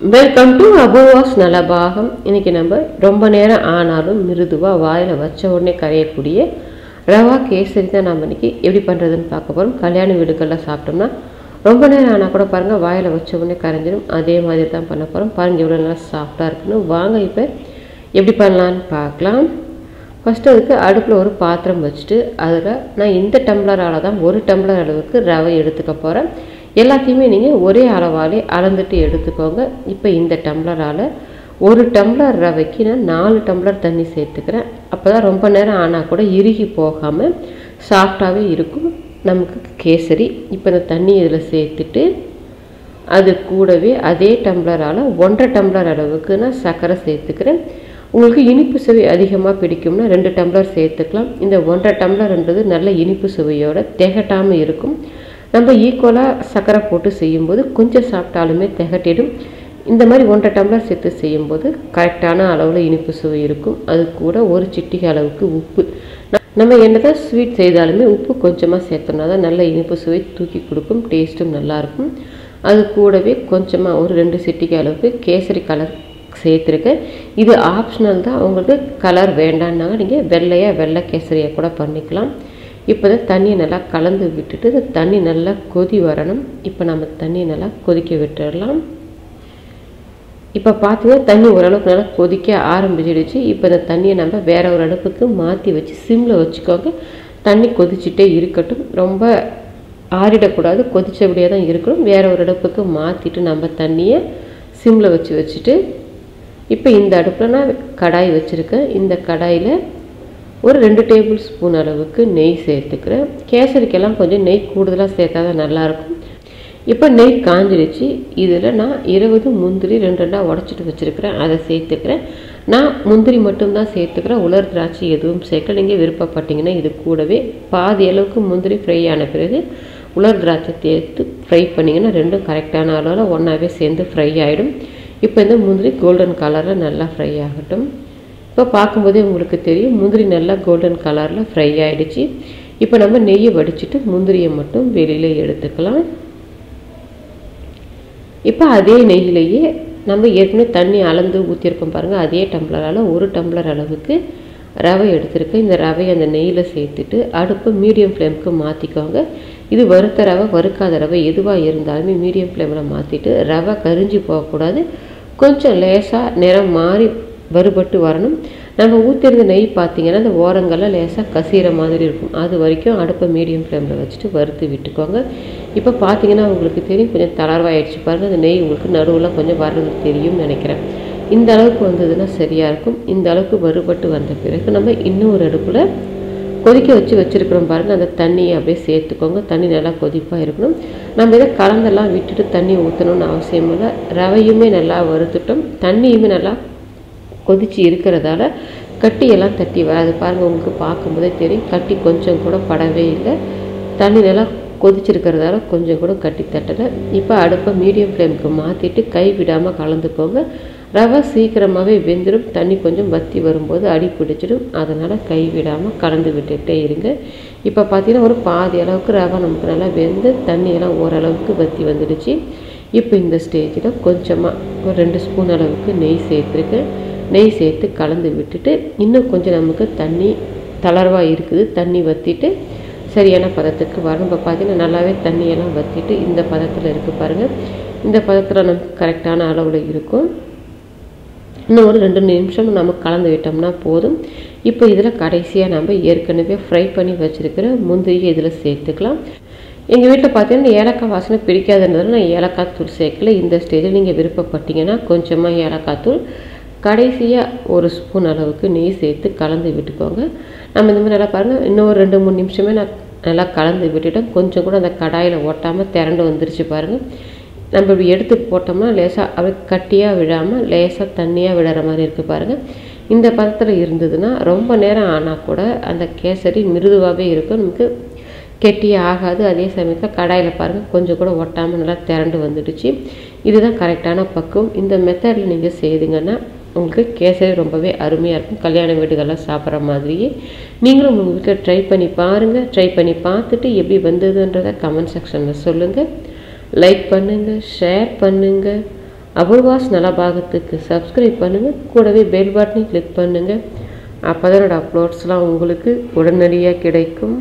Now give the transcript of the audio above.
Welcome to அபூவாஸ் Nalabagam. இன்றைக்கி நம்ம ரொம்ப நேரம் ஆனாலும் மிருதுவாக வாயில் வச்ச உடனே கரையக்கூடிய ரவா கேசரி தான் நம்ம இன்றைக்கி எப்படி பண்ணுறதுன்னு பார்க்க போகிறோம். கல்யாண வீடுகளில் சாப்பிட்டோம்னா ரொம்ப நேரம் ஆனால் கூட பாருங்கள் வாயில் வச்ச உடனே கரைஞ்சிடும். அதே மாதிரி தான் பண்ண போகிறோம். பாருங்கள் எவ்வளோ நல்லா சாஃப்டாக இருக்குன்னு. வாங்க இப்போ எப்படி பண்ணலான்னு பார்க்கலாம். ஃபஸ்ட்டு அதுக்கு அடுப்பில் ஒரு பாத்திரம் வச்சுட்டு அதில் நான் இந்த டம்ளரால் தான் 1 டம்ளர் அளவுக்கு ரவை எடுத்துக்க போகிறேன். எல்லாத்தையுமே நீங்கள் ஒரே அளவாலே அளந்துட்டு எடுத்துக்கோங்க. இப்போ இந்த டம்ளரால் 1 டம்ளர் ரவைக்கு நான் 4 டம்ளர் தண்ணி சேர்த்துக்கிறேன். அப்போ தான் ரொம்ப நேரம் ஆனால் கூட இறுகி போகாமல் சாஃப்டாகவே இருக்கும் நமக்கு கேசரி. இப்போ இந்த தண்ணி இதில் சேர்த்துட்டு அது கூடவே அதே டம்ளரால் 1.5 டம்ளர் அளவுக்கு நான் சர்க்கரை சேர்த்துக்கிறேன். உங்களுக்கு இனிப்பு சுவை அதிகமாக பிடிக்கும்னா 2 டம்ளர் சேர்த்துக்கலாம். இந்த 1.5 டம்ளர்ன்றது நல்ல இனிப்பு சுவையோடு திகட்டாமல் இருக்கும். நம்ம ஈக்குவலாக சர்க்கரை போட்டு செய்யும்போது கொஞ்சம் சாப்பிட்டாலுமே திகட்டிடும். இந்த மாதிரி 1.5 டம்ளர் சேர்த்து செய்யும்போது கரெக்டான அளவில் இனிப்பு சுவை இருக்கும். அது கூட ஒரு சிட்டிகை அளவுக்கு உப்பு. நம்ம என்ன தான் ஸ்வீட் செய்தாலுமே உப்பு கொஞ்சமாக சேர்த்தோம்னா தான் நல்ல இனிப்பு சுவை தூக்கி கொடுக்கும். டேஸ்ட்டும் நல்லாயிருக்கும். அது கூடவே கொஞ்சமாக ஒரு 2 சிட்டிகை அளவுக்கு கேசரி கலர் சேர்த்துருக்கேன். இது ஆப்ஷனல் தான். உங்களுக்கு கலர் வேண்டான்னாங்க நீங்கள் வெள்ளை கேசரியாக கூட பண்ணிக்கலாம். இப்போ தான் தண்ணியை நல்லா கலந்து விட்டுட்டு இந்த தண்ணி நல்லா கொதி வரணும். இப்போ நம்ம தண்ணியை நல்லா கொதிக்க விட்டுடலாம். இப்போ பார்த்தீங்கன்னா தண்ணி ஓரளவுக்கு நல்லா கொதிக்க ஆரம்பிச்சிடுச்சு. இப்போ இந்த தண்ணியை நம்ம வேறு ஒரு அடுப்புக்கு மாற்றி வச்சு சிம்மில் வச்சுக்கோங்க. தண்ணி கொதிச்சுட்டே இருக்கட்டும். ரொம்ப ஆறிடக்கூடாது, கொதிச்சபடியாக தான் இருக்கணும். வேறு ஒரு அடுப்புக்கு மாற்றிட்டு நம்ம தண்ணியை சிம்மில் வச்சுட்டு இப்போ இந்த அடுப்பில் நான் கடாய் வச்சுருக்கேன். இந்த கடாயில் ஒரு 2 டேபிள் ஸ்பூன் அளவுக்கு நெய் சேர்த்துக்கிறேன். கேசரிக்கெல்லாம் கொஞ்சம் நெய் கூடுதலாக சேர்த்தா தான் நல்லாயிருக்கும். இப்போ நெய் காஞ்சிடுச்சு. இதில் நான் 20 முந்திரி 2 உடச்சிட்டு வச்சுருக்கிறேன். அதை சேர்த்துக்கிறேன். நான் முந்திரி மட்டும்தான் சேர்த்துக்கிறேன். உலர் திராட்சை எதுவும் சேர்க்கல. நீங்கள் விருப்பப்பட்டீங்கன்னா இது கூடவே பாதி அளவுக்கு முந்திரி ஃப்ரை ஆன பிறகு உலர் திராட்சை சேர்த்து ஃப்ரை பண்ணிங்கன்னா ரெண்டும் கரெக்டான அளவில் ஒன்றாவே சேர்ந்து ஃப்ரை ஆகிடும். இப்போ இந்த முந்திரி கோல்டன் கலரில் நல்லா ஃப்ரை ஆகட்டும். இப்போ பார்க்கும்போதே உங்களுக்கு தெரியும் முந்திரி நல்லா கோல்டன் கலரில் ஃப்ரை ஆகிடுச்சு. இப்போ நம்ம நெய்யை வடிச்சிட்டு முந்திரியை மட்டும் வெளியில் எடுத்துக்கலாம். இப்போ அதே நெய்யிலேயே நம்ம ஏற்கனவே தண்ணி அளந்து ஊற்றிருக்கோம் பாருங்கள். அதே டம்ளரால் 1 டம்ளர் அளவுக்கு ரவை எடுத்துருக்கேன். இந்த ரவையை அந்த நெய்யில் சேர்த்துட்டு அடுப்பு மீடியம் ஃப்ளேமுக்கு மாற்றிக்கோங்க. இது வறுத்த ரவை வறுக்காத ரவை எதுவாக இருந்தாலுமே மீடியம் ஃப்ளேமில் மாற்றிட்டு ரவை கரிஞ்சு போகக்கூடாது. கொஞ்சம் லேசாக நிறம் மாறி வறுபட்டு வரணும். நம்ம ஊற்றிருந்த நெய் பார்த்திங்கன்னா அந்த ஓரங்களில் லேசாக கசிகிற மாதிரி இருக்கும். அது வரைக்கும் அடுப்பை மீடியம் ஃப்ளேமில் வச்சுட்டு வறுத்து விட்டுக்கோங்க. இப்போ பார்த்திங்கன்னா உங்களுக்கு தெரியும் கொஞ்சம் தளர்வாயிடுச்சு பாருங்கள். அந்த நெய் உங்களுக்கு நடுவில் கொஞ்சம் வர்றது தெரியும்னு நினைக்கிறேன். இந்த அளவுக்கு வந்ததுன்னா சரியாக இருக்கும். இந்த அளவுக்கு வறுபட்டு வந்த பிறகு நம்ம இன்னும் ஒரு அடுப்பில் கொதிக்க வச்சுருக்கிறோம் பாருங்கள். அந்த தண்ணியை அப்படியே சேர்த்துக்கோங்க. தண்ணி நல்லா கொதிப்பாக இருக்கணும். நம்ம இதை கலந்தெல்லாம் விட்டுட்டு தண்ணி ஊற்றணும்னு அவசியம் இல்லை. ரவையுமே நல்லா வறுத்துட்டோம். தண்ணியுமே நல்லா கொதிச்சு இருக்கிறதால கட்டியெல்லாம் தட்டி வராது பாருங்கள். உங்களுக்கு பார்க்கும்போதே தெரியும் கட்டி கொஞ்சம் கூட படவே இல்லை. தண்ணி நல்லா கொதிச்சிருக்கிறதால கொஞ்சம் கூட கட்டி தட்டலை. இப்போ அடுப்பை மீடியம் ஃப்ளேமுக்கு மாற்றிட்டு கை விடாமல் கலந்துக்கோங்க. ரவை சீக்கிரமாகவே வெந்துடும். தண்ணி கொஞ்சம் வற்றி வரும்போது அடி பிடிச்சிடும். அதனால் கை விடாமல் கலந்து விட்டுகிட்டே இருங்க. இப்போ பார்த்திங்கன்னா ஒரு பாதி அளவுக்கு ரவை நமக்கு நல்லா வெந்து தண்ணியெல்லாம் ஓரளவுக்கு வற்றி வந்துடுச்சு. இப்போ இந்த ஸ்டேஜில் கொஞ்சமாக ஒரு 2 ஸ்பூன் அளவுக்கு நெய் சேர்த்துருக்கேன். நெய் சேர்த்து கலந்து விட்டுட்டு இன்னும் கொஞ்சம் நமக்கு தண்ணி தளர்வாக இருக்குது. தண்ணி வற்றிட்டு சரியான பதத்துக்கு வரணும். இப்போ பார்த்திங்கன்னா நல்லாவே தண்ணியெல்லாம் வற்றிட்டு இந்த பதத்தில் இருக்குது பாருங்கள். இந்த பதத்தில் நமக்கு கரெக்டான அளவில் இருக்கும். இன்னும் ஒரு 2 நிமிஷம் நம்ம கலந்து விட்டோம்னா போதும். இப்போ இதில் கடைசியாக நம்ம ஏற்கனவே ஃப்ரை பண்ணி வச்சுருக்கிற முந்திரியை இதில் சேர்த்துக்கலாம். எங்கள் வீட்டில் பார்த்தீங்கன்னா ஏலக்காய் வாசனை பிடிக்காதுன்றதுனால நான் ஏலக்காய் தூள் சேர்க்கல. இந்த ஸ்டேஜில் நீங்கள் விருப்பப்பட்டீங்கன்னா கொஞ்சமாக ஏலக்காய் தூள் கடைசியாக 1 ஸ்பூன் அளவுக்கு நெய் சேர்த்து கலந்து விட்டுக்கோங்க. நம்ம இந்த மாதிரி நல்லா பாருங்கள். இன்னும் ஒரு 2-3 நிமிஷமே நான் நல்லா கலந்து விட்டுட்டேன். கொஞ்சம் கூட அந்த கடாயில் ஒட்டாமல் திரண்டு வந்துருச்சு பாருங்கள். நம்ம இப்படி எடுத்து போட்டோம்னா லேசாக அப்படியே கட்டியாக விழாமல் லேசாக தண்ணியாக விடுற மாதிரி இருக்குது பாருங்கள். இந்த பதத்தில் இருந்ததுன்னா ரொம்ப நேரம் ஆனால் கூட அந்த கேசரி மிருதுவாகவே இருக்கும். நமக்கு கெட்டியாக ஆகாது. அதே சமயத்தில் கடாயில் பாருங்கள் கொஞ்சம் கூட ஒட்டாமல் நல்லா திரண்டு வந்துடுச்சு. இதுதான் கரெக்டான பக்குவம். இந்த மெத்தடில் நீங்கள் செய்தீங்கன்னா உங்களுக்கு கேசரி ரொம்பவே அருமையாக இருக்கும். கல்யாண வீடுகளில் சாப்பிட்ற மாதிரியே நீங்களும் உங்கள் வீட்டில் ட்ரை பண்ணி பாருங்கள். ட்ரை பண்ணி பார்த்துட்டு எப்படி வந்ததுன்றதை கமெண்ட் செக்ஷனில் சொல்லுங்கள். லைக் பண்ணுங்கள், ஷேர் பண்ணுங்கள். அபூர்வாஸ் நலபாகத்துக்கு சப்ஸ்கிரைப் பண்ணுங்கள். கூடவே பெல் பட்டனை கிளிக் பண்ணுங்கள். அப்போ தான் என்னோடய அப்லோட்ஸ்லாம் உங்களுக்கு உடனடியாக கிடைக்கும்.